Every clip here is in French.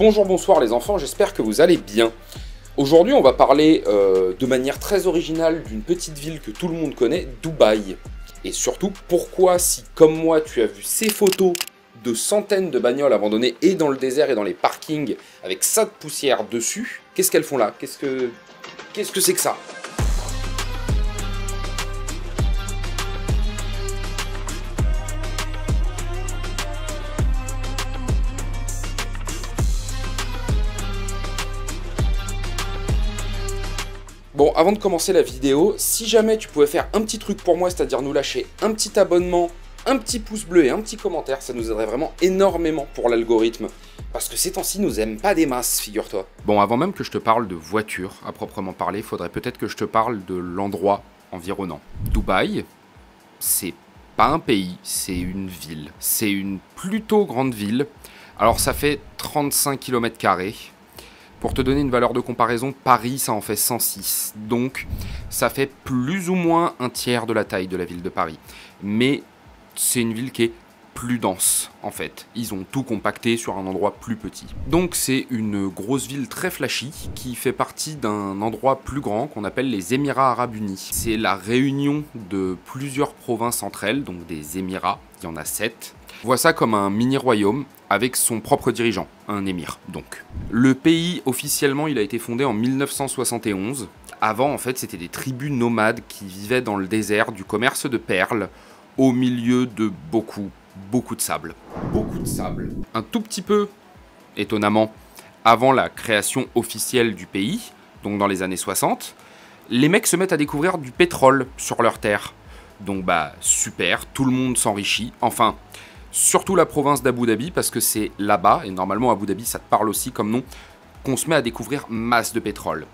Bonjour, bonsoir les enfants, j'espère que vous allez bien. Aujourd'hui on va parler de manière très originale d'une petite ville que tout le monde connaît, Dubaï. Et surtout, pourquoi si comme moi tu as vu ces photos de centaines de bagnoles abandonnées et dans le désert et dans les parkings avec ça de poussière dessus, qu'est-ce qu'elles font là? Qu'est-ce que c'est que ça? Bon, avant de commencer la vidéo, si jamais tu pouvais faire un petit truc pour moi, c'est-à-dire nous lâcher un petit abonnement, un petit pouce bleu et un petit commentaire, ça nous aiderait vraiment énormément pour l'algorithme. Parce que ces temps-ci nous aiment pas des masses, figure-toi. Bon, avant même que je te parle de voiture, à proprement parler, il faudrait peut-être que je te parle de l'endroit environnant. Dubaï, c'est pas un pays, c'est une ville. C'est une plutôt grande ville. Alors ça fait 35 km². Pour te donner une valeur de comparaison, Paris, ça en fait 106. Donc, ça fait plus ou moins un tiers de la taille de la ville de Paris. Mais c'est une ville qui est plus dense, en fait. Ils ont tout compacté sur un endroit plus petit. Donc, c'est une grosse ville très flashy qui fait partie d'un endroit plus grand qu'on appelle les Émirats Arabes Unis. C'est la réunion de plusieurs provinces entre elles, donc des Émirats. Il y en a 7. Vois ça comme un mini-royaume avec son propre dirigeant, un émir donc. Le pays, officiellement, il a été fondé en 1971. Avant, en fait, c'était des tribus nomades qui vivaient dans le désert du commerce de perles, au milieu de beaucoup de sable. Beaucoup de sable. Un tout petit peu, étonnamment, avant la création officielle du pays, donc dans les années 60, les mecs se mettent à découvrir du pétrole sur leur terre. Donc bah super, tout le monde s'enrichit, enfin... Surtout la province d'Abu Dhabi, parce que c'est là-bas, et normalement Abu Dhabi ça te parle aussi comme nom, qu'on se met à découvrir masse de pétrole.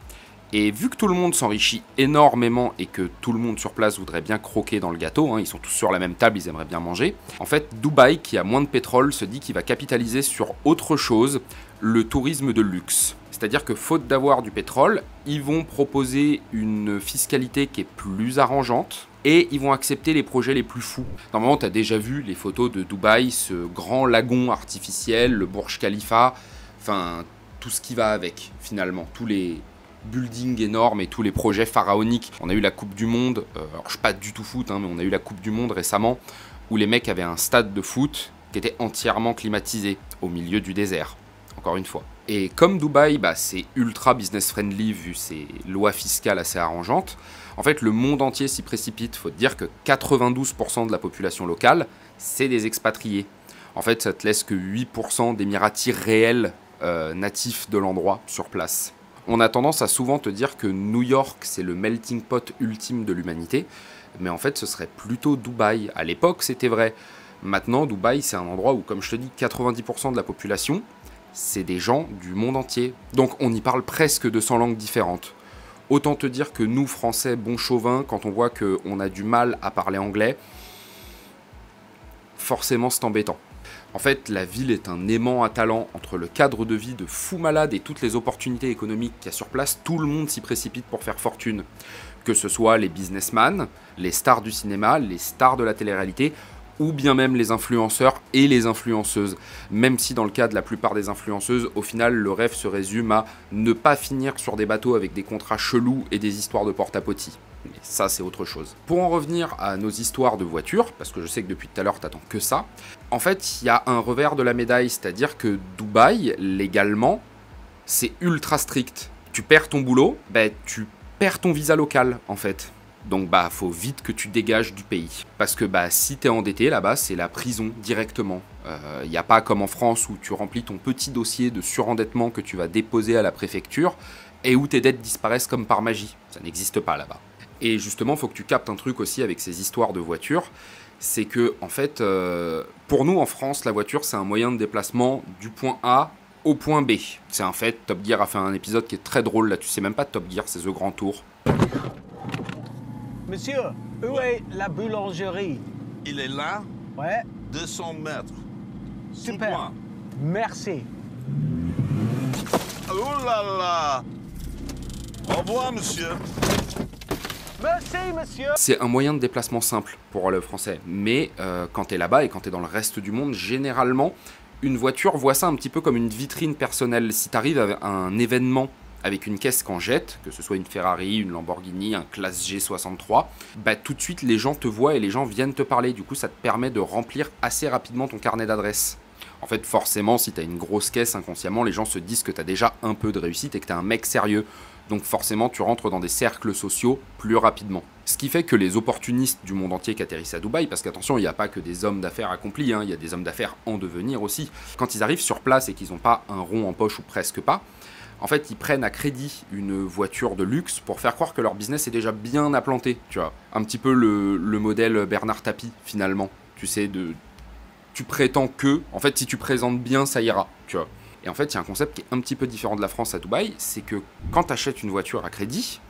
Et vu que tout le monde s'enrichit énormément et que tout le monde sur place voudrait bien croquer dans le gâteau, hein, ils sont tous sur la même table, ils aimeraient bien manger, en fait Dubaï, qui a moins de pétrole, se dit qu'il va capitaliser sur autre chose, le tourisme de luxe. C'est-à-dire que faute d'avoir du pétrole, ils vont proposer une fiscalité qui est plus arrangeante, et ils vont accepter les projets les plus fous. Normalement, tu as déjà vu les photos de Dubaï, ce grand lagon artificiel, le Burj Khalifa, enfin, tout ce qui va avec, finalement. Tous les buildings énormes et tous les projets pharaoniques. On a eu la Coupe du Monde, alors je suis pas du tout foot, hein, mais on a eu la Coupe du Monde récemment, où les mecs avaient un stade de foot qui était entièrement climatisé, au milieu du désert, encore une fois. Et comme Dubaï, bah, c'est ultra business friendly vu ses lois fiscales assez arrangeantes, en fait le monde entier s'y précipite. Faut te dire que 92% de la population locale, c'est des expatriés. En fait, ça te laisse que 8% d'Émiratis réels natifs de l'endroit sur place. On a tendance à souvent te dire que New York, c'est le melting pot ultime de l'humanité, mais en fait ce serait plutôt Dubaï. À l'époque, c'était vrai. Maintenant, Dubaï, c'est un endroit où, comme je te dis, 90% de la population, c'est des gens du monde entier. Donc on y parle presque 200 langues différentes. Autant te dire que nous, Français, bons chauvins, quand on voit qu'on a du mal à parler anglais, forcément c'est embêtant. En fait, la ville est un aimant à talent entre le cadre de vie de fou malade et toutes les opportunités économiques qu'il y a sur place. Tout le monde s'y précipite pour faire fortune. Que ce soit les businessmen, les stars du cinéma, les stars de la télé-réalité, ou bien même les influenceurs et les influenceuses. Même si dans le cas de la plupart des influenceuses, au final, le rêve se résume à ne pas finir sur des bateaux avec des contrats chelous et des histoires de porte-à-potty. Mais ça, c'est autre chose. Pour en revenir à nos histoires de voitures, parce que je sais que depuis tout à l'heure, t'attends que ça, en fait, il y a un revers de la médaille, c'est-à-dire que Dubaï, légalement, c'est ultra strict. Tu perds ton boulot, ben, tu perds ton visa local, en fait. Donc bah faut vite que tu dégages du pays. Parce que bah si t'es endetté là-bas, c'est la prison directement. Y a pas comme en France où tu remplis ton petit dossier de surendettement que tu vas déposer à la préfecture et où tes dettes disparaissent comme par magie. Ça n'existe pas là-bas. Et justement, faut que tu captes un truc aussi avec ces histoires de voitures. C'est que en fait, pour nous en France, la voiture c'est un moyen de déplacement du point A au point B. C'est un fait, Top Gear a fait un épisode qui est très drôle là, tu sais même pas de Top Gear, c'est The Grand Tour. Monsieur, où est la boulangerie? Il est là, Ouais, 200 mètres. super. Suis-moi. Merci. Oh là là! Au revoir, monsieur. Merci, monsieur. C'est un moyen de déplacement simple pour le français, mais quand t'es là-bas et quand t'es dans le reste du monde, généralement, Une voiture, vois ça un petit peu comme une vitrine personnelle. Si tu arrives à un événement avec une caisse qu'en jette, que ce soit une Ferrari, une Lamborghini, un classe G63, bah tout de suite les gens te voient et les gens viennent te parler. Du coup, ça te permet de remplir assez rapidement ton carnet d'adresses. En fait, forcément, si tu as une grosse caisse, inconsciemment, les gens se disent que tu as déjà un peu de réussite et que tu es un mec sérieux. Donc forcément, tu rentres dans des cercles sociaux plus rapidement. Ce qui fait que les opportunistes du monde entier qui atterrissent à Dubaï, parce qu'attention, il n'y a pas que des hommes d'affaires accomplis, il y a des hommes d'affaires en devenir aussi. Quand ils arrivent sur place et qu'ils n'ont pas un rond en poche ou presque pas, en fait, ils prennent à crédit une voiture de luxe pour faire croire que leur business est déjà bien implanté, tu vois. Un petit peu le modèle Bernard Tapie, finalement. Tu sais, tu prétends que, en fait, si tu présentes bien, ça ira, tu vois. Et en fait, il y a un concept qui est un petit peu différent de la France à Dubaï, c'est que quand tu achètes une voiture à crédit,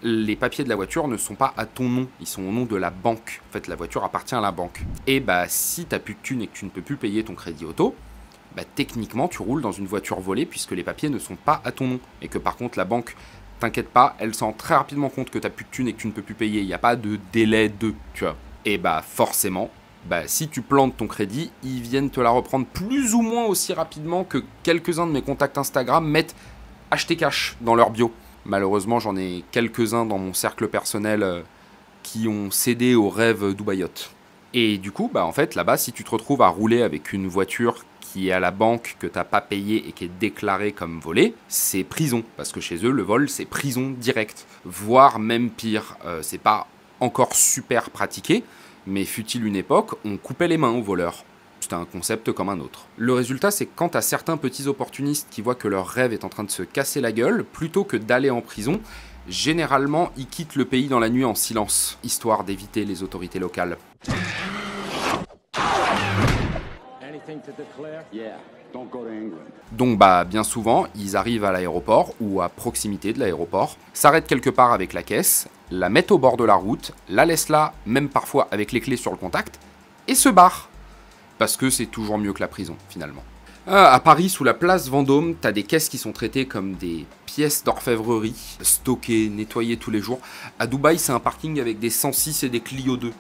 les papiers de la voiture ne sont pas à ton nom, ils sont au nom de la banque. En fait, la voiture appartient à la banque. Et bah, si tu n'as plus de thunes et que tu ne peux plus payer ton crédit auto, bah, techniquement, tu roules dans une voiture volée puisque les papiers ne sont pas à ton nom. Et que par contre, la banque, t'inquiète pas, elle se rend très rapidement compte que tu n'as plus de thunes et que tu ne peux plus payer. Il n'y a pas de délai de, tu vois. Et bah, forcément, bah, si tu plantes ton crédit, ils viennent te la reprendre plus ou moins aussi rapidement que quelques-uns de mes contacts Instagram mettent acheter cash dans leur bio. Malheureusement, j'en ai quelques-uns dans mon cercle personnel qui ont cédé au rêve dubaïote. Et du coup, bah, en fait, là-bas, si tu te retrouves à rouler avec une voiture qui est à la banque, que tu n'as pas payée et qui est déclarée comme volée, c'est prison. Parce que chez eux, le vol, c'est prison directe. Voire même pire, c'est pas encore super pratiqué, mais fut-il une époque, on coupait les mains aux voleurs. C'était un concept comme un autre. Le résultat, c'est que quand tu as certains petits opportunistes qui voient que leur rêve est en train de se casser la gueule, plutôt que d'aller en prison, généralement, ils quittent le pays dans la nuit en silence, histoire d'éviter les autorités locales. Donc bah bien souvent, ils arrivent à l'aéroport ou à proximité de l'aéroport, s'arrêtent quelque part avec la caisse, la mettent au bord de la route, la laissent là, même parfois avec les clés sur le contact, et se barrent. Parce que c'est toujours mieux que la prison, finalement. À Paris, sous la place Vendôme, t'as des caisses qui sont traitées comme des pièces d'orfèvrerie, stockées, nettoyées tous les jours. À Dubaï, c'est un parking avec des 106 et des Clio 2.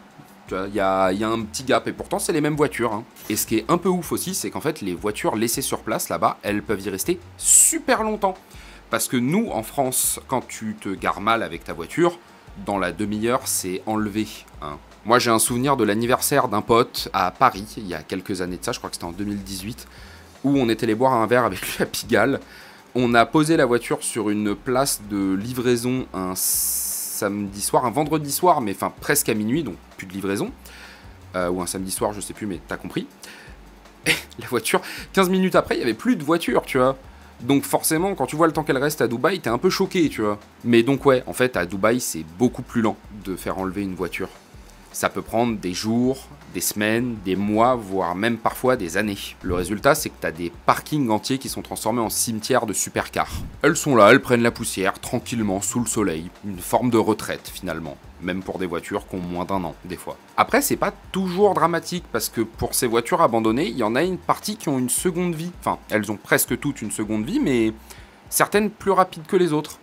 Il y a un petit gap, et pourtant c'est les mêmes voitures. Hein. Et ce qui est un peu ouf aussi, c'est qu'en fait, les voitures laissées sur place, là-bas, elles peuvent y rester super longtemps. Parce que nous, en France, quand tu te gares mal avec ta voiture, dans la demi-heure, c'est enlevé. Hein. Moi, j'ai un souvenir de l'anniversaire d'un pote à Paris, il y a quelques années de ça, je crois que c'était en 2018, où on était allé boire un verre avec lui à Pigalle. On a posé la voiture sur une place de livraison un samedi soir, un vendredi soir, mais enfin presque à minuit, donc plus de livraison. Ou un samedi soir, je sais plus, mais t'as compris. Et la voiture, 15 minutes après, il n'y avait plus de voiture, tu vois. Donc forcément, quand tu vois le temps qu'elle reste à Dubaï, t'es un peu choqué, tu vois. Mais donc ouais, en fait, à Dubaï, c'est beaucoup plus lent de faire enlever une voiture. Ça peut prendre des jours, des semaines, des mois, voire même parfois des années. Le résultat, c'est que tu as des parkings entiers qui sont transformés en cimetières de supercars. Elles sont là, elles prennent la poussière, tranquillement, sous le soleil. Une forme de retraite, finalement. Même pour des voitures qui ont moins d'1 an, des fois. Après, c'est pas toujours dramatique, parce que pour ces voitures abandonnées, il y en a une partie qui ont une seconde vie. Enfin, elles ont presque toutes une seconde vie, mais certaines plus rapides que les autres.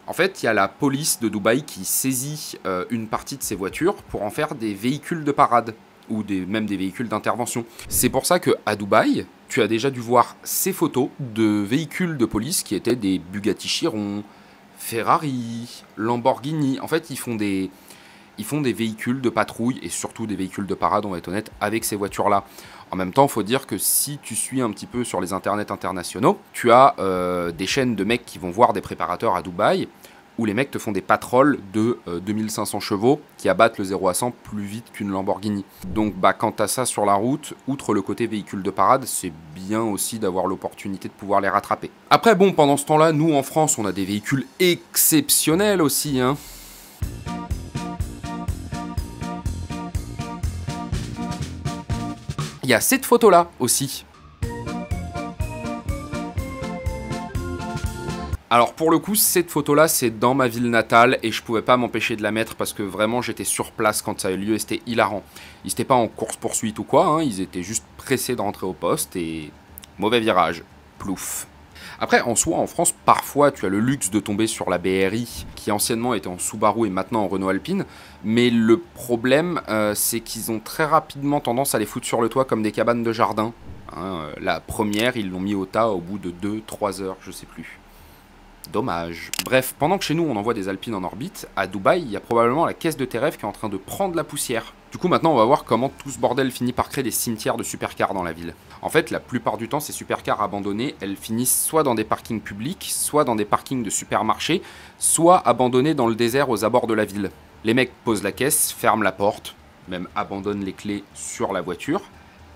En fait, il y a la police de Dubaï qui saisit une partie de ces voitures pour en faire des véhicules de parade ou même des véhicules d'intervention. C'est pour ça qu'à Dubaï, tu as déjà dû voir ces photos de véhicules de police qui étaient des Bugatti Chiron, Ferrari, Lamborghini. En fait, ils font des véhicules de patrouille et surtout des véhicules de parade, on va être honnête, avec ces voitures-là. En même temps, il faut dire que si tu suis un petit peu sur les internets internationaux, tu as des chaînes de mecs qui vont voir des préparateurs à Dubaï, où les mecs te font des patrols de 2500 chevaux qui abattent le 0 à 100 plus vite qu'une Lamborghini. Donc bah, quand tu as ça sur la route, outre le côté véhicule de parade, c'est bien aussi d'avoir l'opportunité de pouvoir les rattraper. Après bon, pendant ce temps-là, nous en France, on a des véhicules exceptionnels aussi, hein. Il y a cette photo-là aussi. Alors pour le coup, cette photo-là, c'est dans ma ville natale et je pouvais pas m'empêcher de la mettre parce que vraiment j'étais sur place quand ça a eu lieu et c'était hilarant. Ils étaient pas en course-poursuite ou quoi, hein, ils étaient juste pressés de rentrer au poste et mauvais virage, plouf. Après, en soi, en France, parfois, tu as le luxe de tomber sur la BRI, qui anciennement était en Subaru et maintenant en Renault Alpine. Mais le problème, c'est qu'ils ont très rapidement tendance à les foutre sur le toit comme des cabanes de jardin. Hein, la première, ils l'ont mis au tas au bout de 2-3 heures, je sais plus. Dommage. Bref, pendant que chez nous on envoie des Alpines en orbite, à Dubaï, il y a probablement la caisse de tes rêves qui est en train de prendre la poussière. Du coup maintenant on va voir comment tout ce bordel finit par créer des cimetières de supercars dans la ville. En fait, la plupart du temps, ces supercars abandonnés, elles finissent soit dans des parkings publics, soit dans des parkings de supermarchés, soit abandonnés dans le désert aux abords de la ville. Les mecs posent la caisse, ferment la porte, même abandonnent les clés sur la voiture,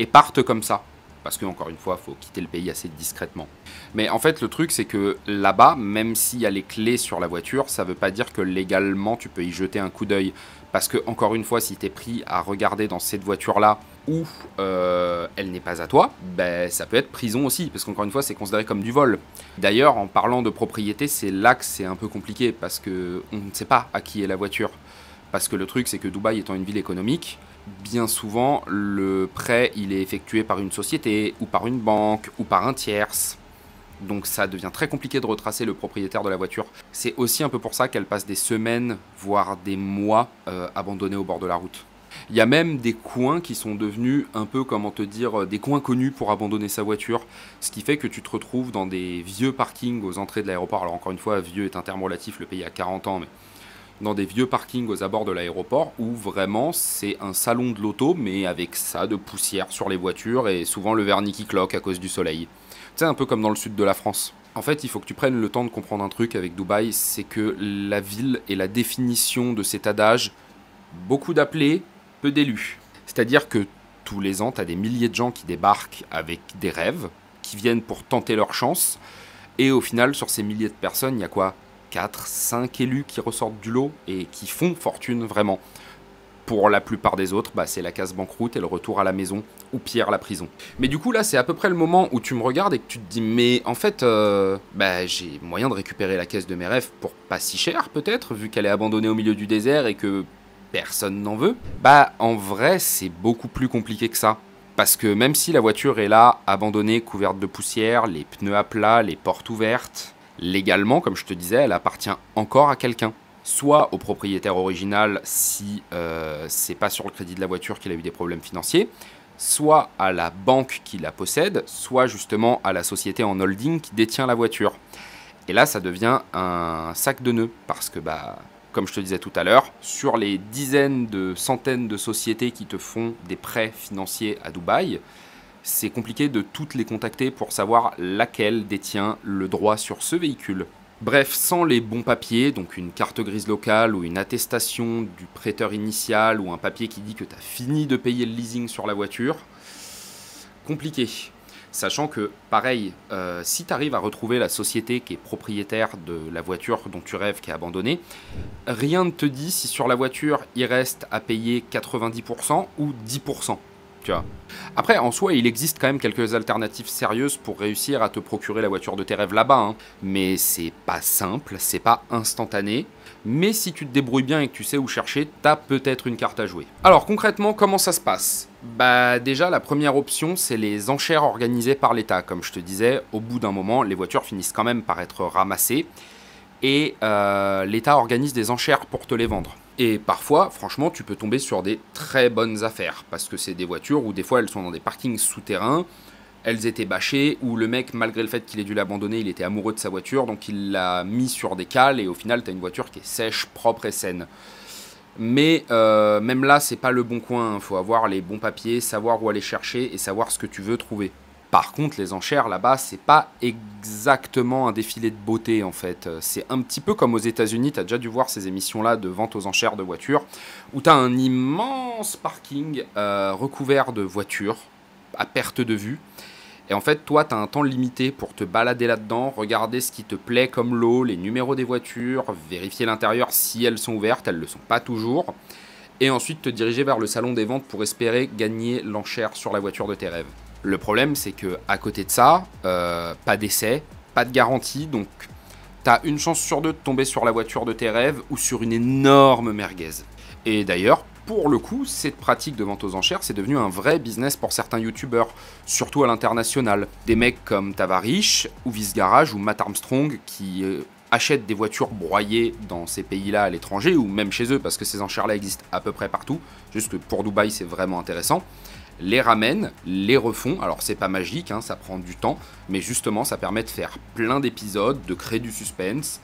et partent comme ça. Parce que, encore une fois, il faut quitter le pays assez discrètement. Mais en fait, le truc, c'est que là-bas, même s'il y a les clés sur la voiture, ça veut pas dire que légalement, tu peux y jeter un coup d'œil. Parce que, encore une fois, si t'es pris à regarder dans cette voiture-là, où elle n'est pas à toi, ben, ça peut être prison aussi. Parce qu'encore une fois, c'est considéré comme du vol. D'ailleurs, en parlant de propriété, c'est là que c'est un peu compliqué. Parce que on ne sait pas à qui est la voiture. Parce que le truc, c'est que Dubaï étant une ville économique, bien souvent, le prêt, il est effectué par une société, ou par une banque, ou par un tierce. Donc ça devient très compliqué de retracer le propriétaire de la voiture. C'est aussi un peu pour ça qu'elle passe des semaines, voire des mois, abandonnée au bord de la route. Il y a même des coins qui sont devenus un peu, comment te dire, des coins connus pour abandonner sa voiture. Ce qui fait que tu te retrouves dans des vieux parkings aux entrées de l'aéroport. Alors encore une fois, vieux est un terme relatif, le pays a 40 ans, mais dans des vieux parkings aux abords de l'aéroport où vraiment c'est un salon de l'auto mais avec ça de poussière sur les voitures et souvent le vernis qui cloque à cause du soleil. Tu sais, un peu comme dans le sud de la France. En fait, il faut que tu prennes le temps de comprendre un truc avec Dubaï, c'est que la ville est la définition de cet adage « beaucoup d'appelés, peu d'élus ». C'est-à-dire que tous les ans, tu as des milliers de gens qui débarquent avec des rêves, qui viennent pour tenter leur chance, et au final, sur ces milliers de personnes, il y a quoi ? 4, 5 élus qui ressortent du lot et qui font fortune vraiment. Pour la plupart des autres, bah, c'est la case banqueroute et le retour à la maison, ou pire, la prison. Mais du coup, là, c'est à peu près le moment où tu me regardes et que tu te dis, mais en fait, bah, j'ai moyen de récupérer la caisse de mes rêves pour pas si cher, peut-être, vu qu'elle est abandonnée au milieu du désert et que personne n'en veut. Bah, en vrai, c'est beaucoup plus compliqué que ça. Parce que même si la voiture est là, abandonnée, couverte de poussière, les pneus à plat, les portes ouvertes, légalement, comme je te disais, elle appartient encore à quelqu'un. Soit au propriétaire original si c'est pas sur le crédit de la voiture qu'il a eu des problèmes financiers, soit à la banque qui la possède, soit justement à la société en holding qui détient la voiture. Et là, ça devient un sac de nœuds, parce que, bah, comme je te disais tout à l'heure, sur les dizaines de centaines de sociétés qui te font des prêts financiers à Dubaï, c'est compliqué de toutes les contacter pour savoir laquelle détient le droit sur ce véhicule. Bref, sans les bons papiers, donc une carte grise locale ou une attestation du prêteur initial ou un papier qui dit que tu as fini de payer le leasing sur la voiture, compliqué. Sachant que, pareil, si tu arrives à retrouver la société qui est propriétaire de la voiture dont tu rêves qui est abandonnée, rien ne te dit si sur la voiture il reste à payer 90% ou 10%. Tu vois. Après, en soi, il existe quand même quelques alternatives sérieuses pour réussir à te procurer la voiture de tes rêves là-bas, hein. Mais c'est pas simple, c'est pas instantané. Mais si tu te débrouilles bien et que tu sais où chercher, t'as peut-être une carte à jouer. Alors concrètement, comment ça se passe ? Bah déjà, la première option, c'est les enchères organisées par l'État. Comme je te disais, au bout d'un moment, les voitures finissent quand même par être ramassées. Et l'État organise des enchères pour te les vendre. Et parfois, franchement, tu peux tomber sur des très bonnes affaires, parce que c'est des voitures où des fois elles sont dans des parkings souterrains, elles étaient bâchées, où le mec, malgré le fait qu'il ait dû l'abandonner, il était amoureux de sa voiture, donc il l'a mis sur des cales, et au final, tu as une voiture qui est sèche, propre et saine. Mais même là, c'est pas le bon coin, il faut avoir les bons papiers, savoir où aller chercher, et savoir ce que tu veux trouver. Par contre, les enchères là-bas, c'est pas exactement un défilé de beauté en fait. C'est un petit peu comme aux États-Unis, tu as déjà dû voir ces émissions-là de vente aux enchères de voitures, où tu as un immense parking recouvert de voitures, à perte de vue. Et en fait, toi, tu as un temps limité pour te balader là-dedans, regarder ce qui te plaît comme lot, les numéros des voitures, vérifier l'intérieur si elles sont ouvertes, elles ne le sont pas toujours. Et ensuite te diriger vers le salon des ventes pour espérer gagner l'enchère sur la voiture de tes rêves. Le problème, c'est que à côté de ça, pas d'essai, pas de garantie, donc t'as une chance sur deux de tomber sur la voiture de tes rêves ou sur une énorme merguez. Et d'ailleurs, pour le coup, cette pratique de vente aux enchères, c'est devenu un vrai business pour certains youtubeurs, surtout à l'international. Des mecs comme Tavarich, ou Vice Garage, ou Matt Armstrong, qui achètent des voitures broyées dans ces pays-là à l'étranger, ou même chez eux, parce que ces enchères-là existent à peu près partout, juste que pour Dubaï, c'est vraiment intéressant. les ramènent, les refont. Alors c'est pas magique, hein, ça prend du temps, mais justement ça permet de faire plein d'épisodes, de créer du suspense,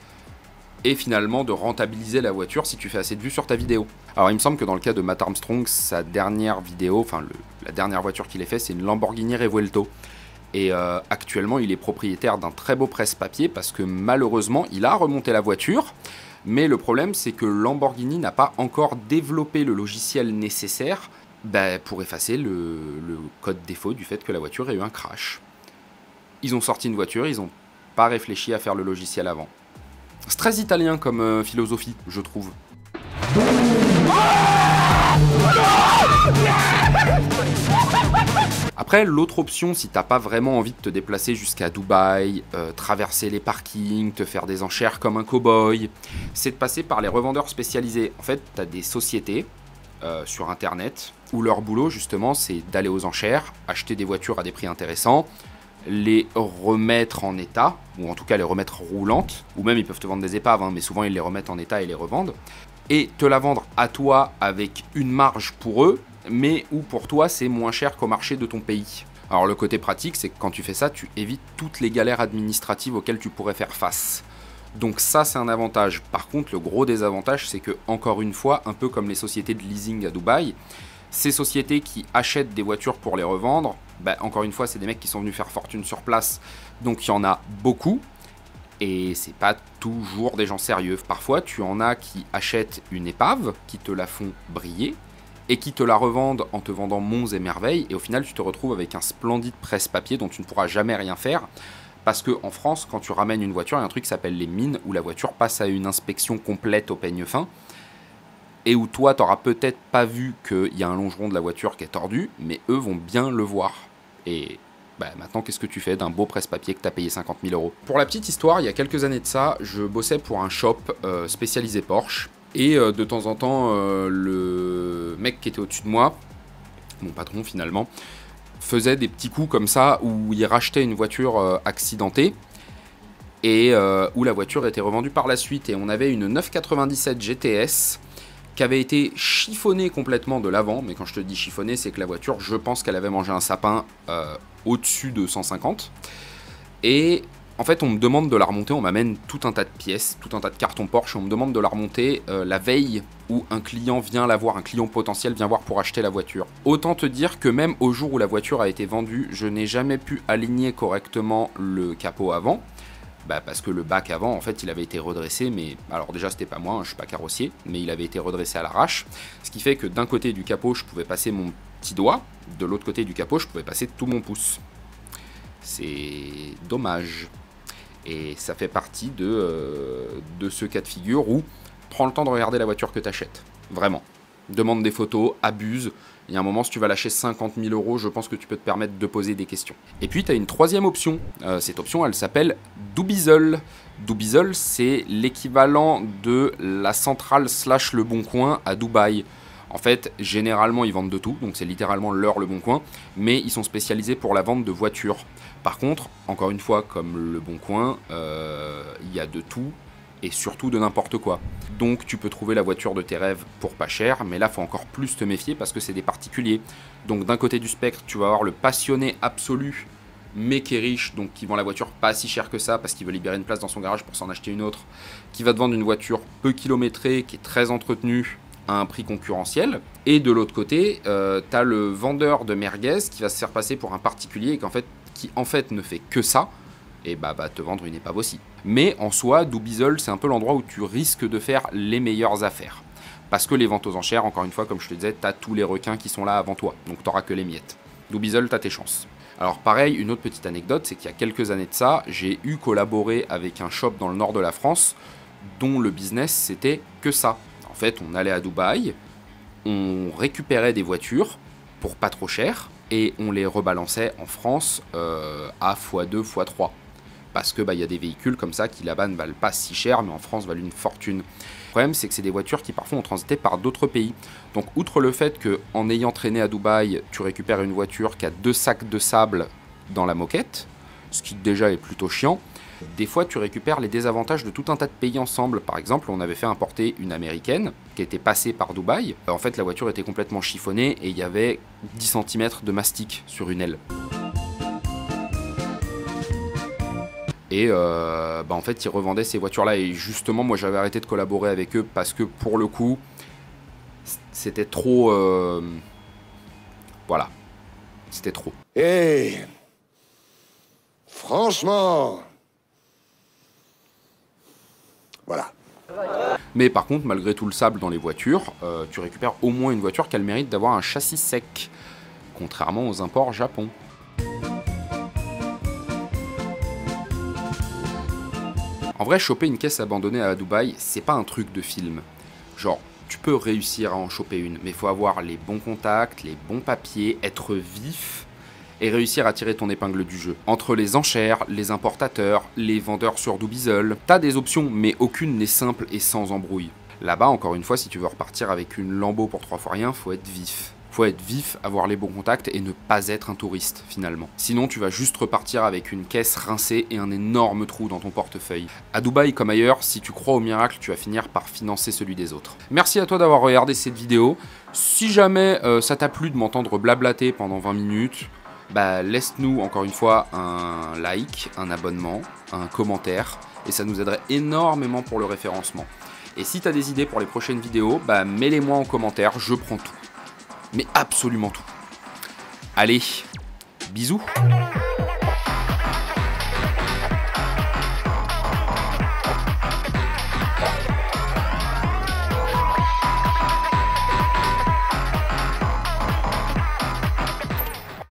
et finalement de rentabiliser la voiture si tu fais assez de vues sur ta vidéo. Alors il me semble que dans le cas de Matt Armstrong, sa dernière vidéo, enfin la dernière voiture qu'il ait fait, c'est une Lamborghini Revuelto. Et actuellement il est propriétaire d'un très beau presse-papier parce que malheureusement il a remonté la voiture, mais le problème c'est que Lamborghini n'a pas encore développé le logiciel nécessaire pour effacer le code défaut du fait que la voiture ait eu un crash. Ils ont sorti une voiture, ils n'ont pas réfléchi à faire le logiciel avant. C'est très italien comme philosophie, je trouve. Après, l'autre option, si t'as pas vraiment envie de te déplacer jusqu'à Dubaï, traverser les parkings, te faire des enchères comme un cow-boy, c'est de passer par les revendeurs spécialisés. En fait, t'as des sociétés sur internet où leur boulot justement c'est d'aller aux enchères, acheter des voitures à des prix intéressants, les remettre en état, ou en tout cas les remettre roulantes, ou même ils peuvent te vendre des épaves, hein, mais souvent ils les remettent en état et les revendent, et te la vendre à toi avec une marge pour eux, mais où pour toi c'est moins cher qu'au marché de ton pays. Alors le côté pratique, c'est que quand tu fais ça, tu évites toutes les galères administratives auxquelles tu pourrais faire face. Donc ça c'est un avantage. Par contre le gros désavantage c'est que, encore une fois, un peu comme les sociétés de leasing à Dubaï, ces sociétés qui achètent des voitures pour les revendre, encore une fois c'est des mecs qui sont venus faire fortune sur place, donc il y en a beaucoup, et c'est pas toujours des gens sérieux. Parfois tu en as qui achètent une épave, qui te la font briller, et qui te la revendent en te vendant monts et merveilles, et au final tu te retrouves avec un splendide presse-papier dont tu ne pourras jamais rien faire, parce qu'en France, quand tu ramènes une voiture, il y a un truc qui s'appelle les mines, où la voiture passe à une inspection complète au peigne fin, et où toi, tu n'auras peut-être pas vu qu'il y a un longeron de la voiture qui est tordu, mais eux vont bien le voir. Et maintenant, qu'est-ce que tu fais d'un beau presse-papier que tu as payé 50 000 €? Pour la petite histoire, il y a quelques années de ça, je bossais pour un shop spécialisé Porsche, et de temps en temps, le mec qui était au-dessus de moi, mon patron finalement, faisait des petits coups comme ça, où il rachetait une voiture accidentée, et où la voiture était revendue par la suite, et on avait une 997 GTS, qui avait été chiffonné complètement de l'avant, mais quand je te dis chiffonné, c'est que la voiture, je pense qu'elle avait mangé un sapin au-dessus de 150. Et en fait, on me demande de la remonter, on m'amène tout un tas de pièces, tout un tas de cartons Porsche, on me demande de la remonter la veille où un client vient la voir, un client potentiel vient voir pour acheter la voiture. Autant te dire que même au jour où la voiture a été vendue, je n'ai jamais pu aligner correctement le capot avant. Parce que le bac avant, en fait, il avait été redressé, mais alors déjà, c'était pas moi, hein, je suis pas carrossier, mais il avait été redressé à l'arrache, ce qui fait que d'un côté du capot, je pouvais passer mon petit doigt, de l'autre côté du capot, je pouvais passer tout mon pouce. C'est dommage. Et ça fait partie de ce cas de figure où prends le temps de regarder la voiture que tu achètes. Vraiment. Demande des photos, abuse. Il y a un moment, si tu vas lâcher 50 000 €, je pense que tu peux te permettre de poser des questions. Et puis, tu as une troisième option. Cette option, elle s'appelle Dubizzle. Dubizzle, c'est l'équivalent de la centrale / Le Bon Coin à Dubaï. En fait, généralement, ils vendent de tout, donc c'est littéralement leur Le Bon Coin, mais ils sont spécialisés pour la vente de voitures. Par contre, encore une fois, comme Le Bon Coin, il y a de tout, et surtout de n'importe quoi. Donc tu peux trouver la voiture de tes rêves pour pas cher, mais là faut encore plus te méfier parce que c'est des particuliers. Donc d'un côté du spectre, tu vas avoir le passionné absolu, mais qui est riche, donc qui vend la voiture pas si cher que ça parce qu'il veut libérer une place dans son garage pour s'en acheter une autre, qui va te vendre une voiture peu kilométrée, qui est très entretenue, à un prix concurrentiel. Et de l'autre côté, t'as le vendeur de merguez qui va se faire passer pour un particulier et qui en fait ne fait que ça, et va te vendre une épave aussi. Mais en soi, Dubizzle, c'est un peu l'endroit où tu risques de faire les meilleures affaires. Parce que les ventes aux enchères, encore une fois, comme je te disais, t'as tous les requins qui sont là avant toi, donc t'auras que les miettes. Dubizzle, t'as tes chances. Alors pareil, une autre petite anecdote, c'est qu'il y a quelques années de ça, j'ai eu collaboré avec un shop dans le nord de la France, dont le business c'était que ça. En fait, on allait à Dubaï, on récupérait des voitures pour pas trop cher, et on les rebalançait en France à x2, x3. Parce que y a des véhicules comme ça qui là-bas ne valent pas si cher, mais en France valent une fortune. Le problème, c'est que c'est des voitures qui parfois ont transité par d'autres pays. Donc outre le fait qu'en ayant traîné à Dubaï, tu récupères une voiture qui a 2 sacs de sable dans la moquette, ce qui déjà est plutôt chiant, Des fois, tu récupères les désavantages de tout un tas de pays ensemble. Par exemple, on avait fait importer une américaine qui était passée par Dubaï. En fait, la voiture était complètement chiffonnée et il y avait 10 cm de mastic sur une aile. Et en fait, ils revendaient ces voitures-là. Et justement, moi, j'avais arrêté de collaborer avec eux parce que, pour le coup, c'était trop... Voilà. C'était trop. Hey, franchement, voilà. Mais par contre, malgré tout le sable dans les voitures, tu récupères au moins une voiture qui a le mérite d'avoir un châssis sec, contrairement aux imports Japon. En vrai, choper une caisse abandonnée à Dubaï, c'est pas un truc de film. Genre, tu peux réussir à en choper une, mais il faut avoir les bons contacts, les bons papiers, être vif et réussir à tirer ton épingle du jeu. Entre les enchères, les importateurs, les vendeurs sur Dubizzle, t'as des options, mais aucune n'est simple et sans embrouille. Là-bas, encore une fois, si tu veux repartir avec une Lambo pour 3 fois rien, faut être vif. Faut être vif, avoir les bons contacts et ne pas être un touriste, finalement. Sinon, tu vas juste repartir avec une caisse rincée et un énorme trou dans ton portefeuille. À Dubaï comme ailleurs, si tu crois au miracle, tu vas finir par financer celui des autres. Merci à toi d'avoir regardé cette vidéo. Si jamais ça t'a plu de m'entendre blablater pendant 20 minutes, laisse-nous encore une fois un like, un abonnement, un commentaire, et ça nous aiderait énormément pour le référencement. Et si tu as des idées pour les prochaines vidéos, mets-les-moi en commentaire, je prends tout. Mais absolument tout. Allez, bisous.